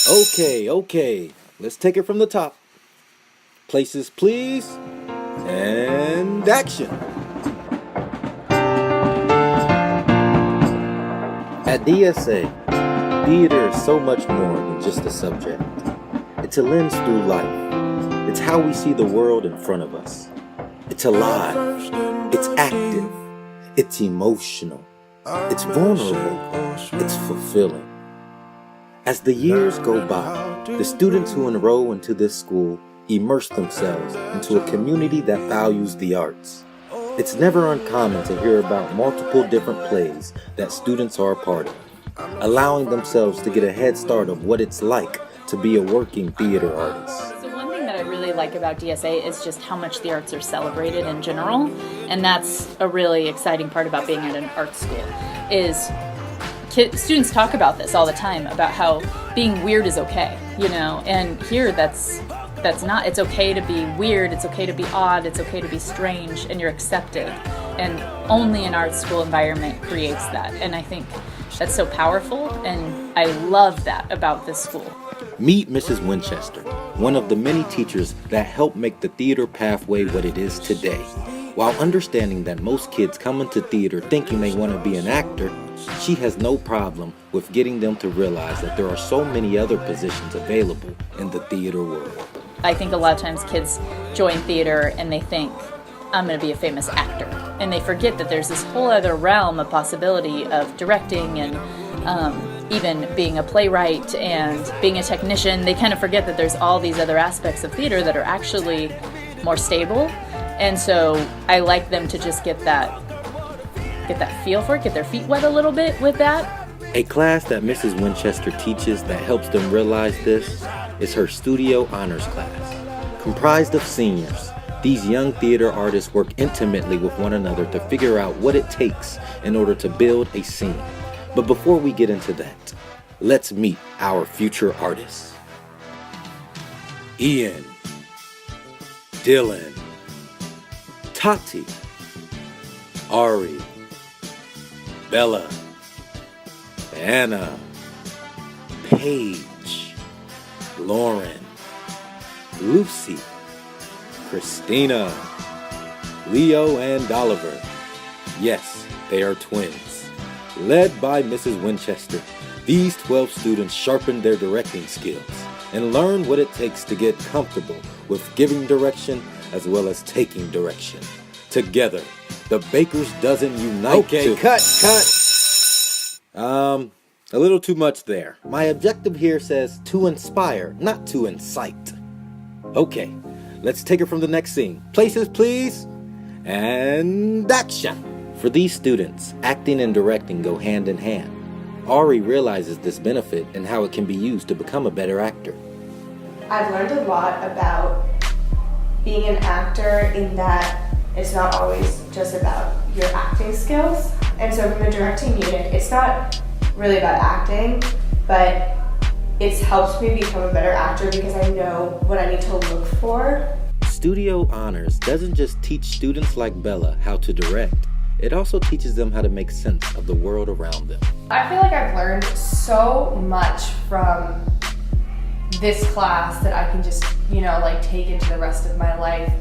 Okay. Let's take it from the top. Places, please. And action. At DSA, theater is so much more than just a subject. It's a lens through life. It's how we see the world in front of us. It's alive. It's active. It's emotional. It's vulnerable. It's fulfilling. As the years go by, the students who enroll into this school immerse themselves into a community that values the arts. It's never uncommon to hear about multiple different plays that students are a part of, allowing themselves to get a head start of what it's like to be a working theater artist. So one thing that I really like about DSA is just how much the arts are celebrated in general, and that's a really exciting part about being at an art school, is students talk about this all the time, about how being weird is okay, and here that's not. It's okay to be weird, it's okay to be odd, it's okay to be strange, and you're accepted. And only an art school environment creates that, and I think that's so powerful, and I love that about this school. Meet Mrs. Winchester, one of the many teachers that help make the theater pathway what it is today. While understanding that most kids come into theater thinking they want to be an actor, she has no problem with getting them to realize that there are so many other positions available in the theater world. I think a lot of times kids join theater and they think, I'm going to be a famous actor. And they forget that there's this whole other realm of possibility of directing and even being a playwright and being a technician. They kind of forget that there's all these other aspects of theater that are actually more stable. And so I like them to just get that feel for it, get their feet wet a little bit with that. A class that Mrs. Winchester teaches that helps them realize this is her studio honors class. Comprised of seniors, these young theater artists work intimately with one another to figure out what it takes in order to build a scene. But before we get into that, let's meet our future artists. Ian, Dylan, Tati, Ari, Bella, Anna, Paige, Lauren, Lucy, Christina, Leo, and Oliver. Yes, they are twins. Led by Mrs. Winchester, these 12 students sharpen their directing skills and learn what it takes to get comfortable with giving direction as well as taking direction. Together, the Bakers Dozen unite. Okay, cut. A little too much there. My objective here says to inspire, not to incite. Okay, let's take it from the next scene. Places, please. And action. For these students, acting and directing go hand in hand. Ari realizes this benefit and how it can be used to become a better actor. I've learned a lot about being an actor in that it's not always just about your acting skills. And so from the directing unit, it's not really about acting, but it's helped me become a better actor because I know what I need to look for. Studio Honors doesn't just teach students like Bella how to direct, it also teaches them how to make sense of the world around them. I feel like I've learned so much from this class that I can just, take into the rest of my life.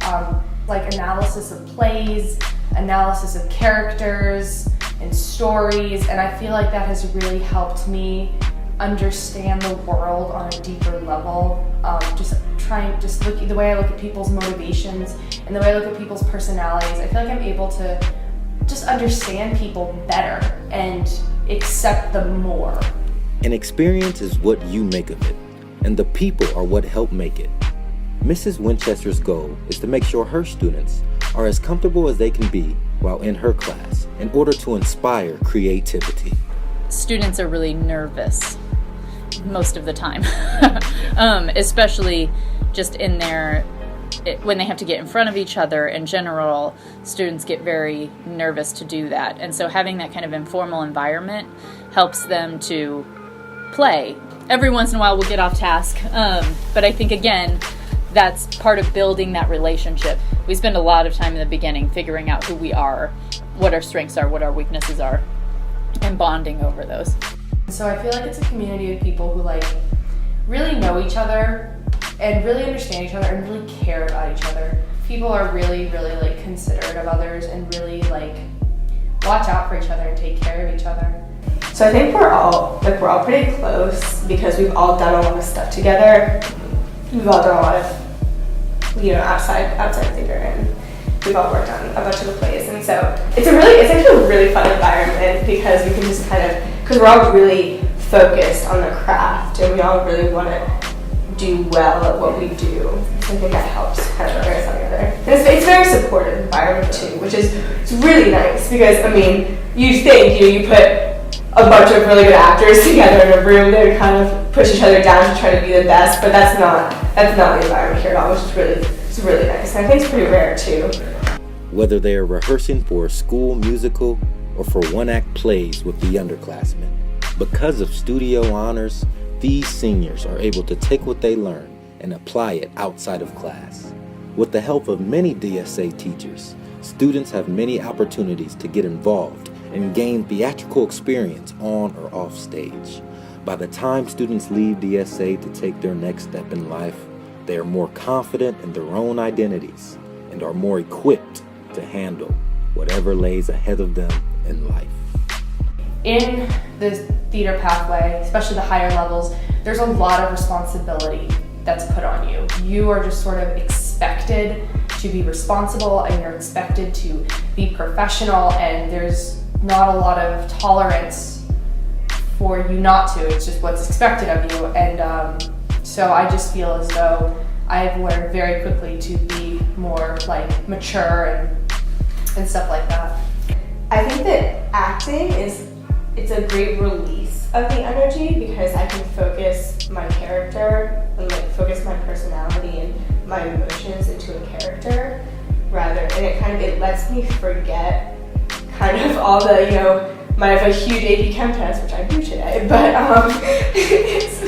Like analysis of plays, analysis of characters and stories, and I feel like that has really helped me understand the world on a deeper level. The way I look at people's motivations and the way I look at people's personalities, I feel like I'm able to just understand people better and accept them more. An experience is what you make of it, and the people are what help make it. Mrs. Winchester's goal is to make sure her students are as comfortable as they can be while in her class in order to inspire creativity. Students are really nervous most of the time, especially just in when they have to get in front of each other. In general, students get very nervous to do that. And so having that kind of informal environment helps them to play. Every once in a while we'll get off task, but I think, again, that's part of building that relationship. We spend a lot of time in the beginning figuring out who we are, what our strengths are, what our weaknesses are, and bonding over those. So I feel like it's a community of people who really know each other and really understand each other and really care about each other. People are really, really like considerate of others and really like watch out for each other and take care of each other. So I think we're all pretty close because we've all done a lot of stuff together. We've all done a lot of, outside theater, and we've all worked on a bunch of the plays. And so it's actually a really fun environment because we can just because we're all really focused on the craft and we all really want to do well at what we do. So I think that helps kind of bring us together. And it's a very supportive environment too, which is it's really nice because you think you put a bunch of really good actors together in a room, they would kind of push each other down to try to be the best, but that's not the environment here at all, which is really nice. And I think it's pretty rare too. Whether they are rehearsing for a school musical or for one-act plays with the underclassmen, because of studio honors, these seniors are able to take what they learn and apply it outside of class. With the help of many DSA teachers, students have many opportunities to get involved and gain theatrical experience on or off stage. By the time students leave DSA to take their next step in life, they are more confident in their own identities and are more equipped to handle whatever lays ahead of them in life. In the theater pathway, especially the higher levels, there's a lot of responsibility that's put on you. You are just sort of expected to be responsible and you're expected to be professional, and there's not a lot of tolerance for you not to. It's just what's expected of you. And so I just feel as though I've learned very quickly to be more like mature and stuff like that. I think that acting it's a great release of the energy because I can focus my character and focus my personality and my emotions into a character and it lets me forget kind of all the, might have a huge AP Chem test, which I do today, but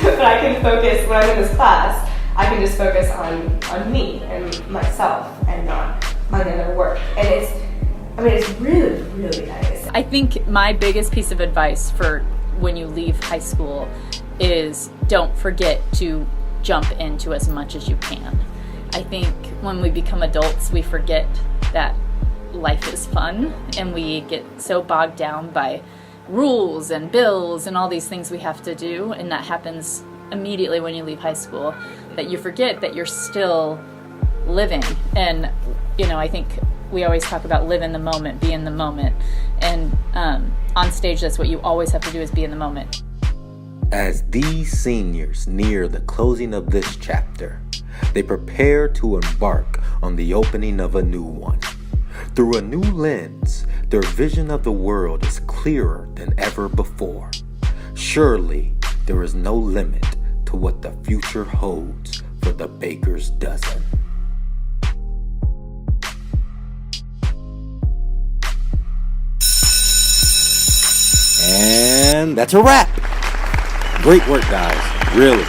but I can focus, when I'm in this class, I can just focus on me and myself and not on the other work. And it's really, really nice. I think my biggest piece of advice for when you leave high school is don't forget to jump into as much as you can. I think when we become adults, we forget that life is fun and we get so bogged down by rules and bills and all these things we have to do, and that happens immediately when you leave high school, that you forget that you're still living. And I think we always talk about live in the moment, be in the moment, and on stage that's what you always have to do, is be in the moment. As these seniors near the closing of this chapter, they prepare to embark on the opening of a new one. Through a new lens, their vision of the world is clearer than ever before. Surely, there is no limit to what the future holds for the baker's dozen. And that's a wrap. Great work, guys. Really.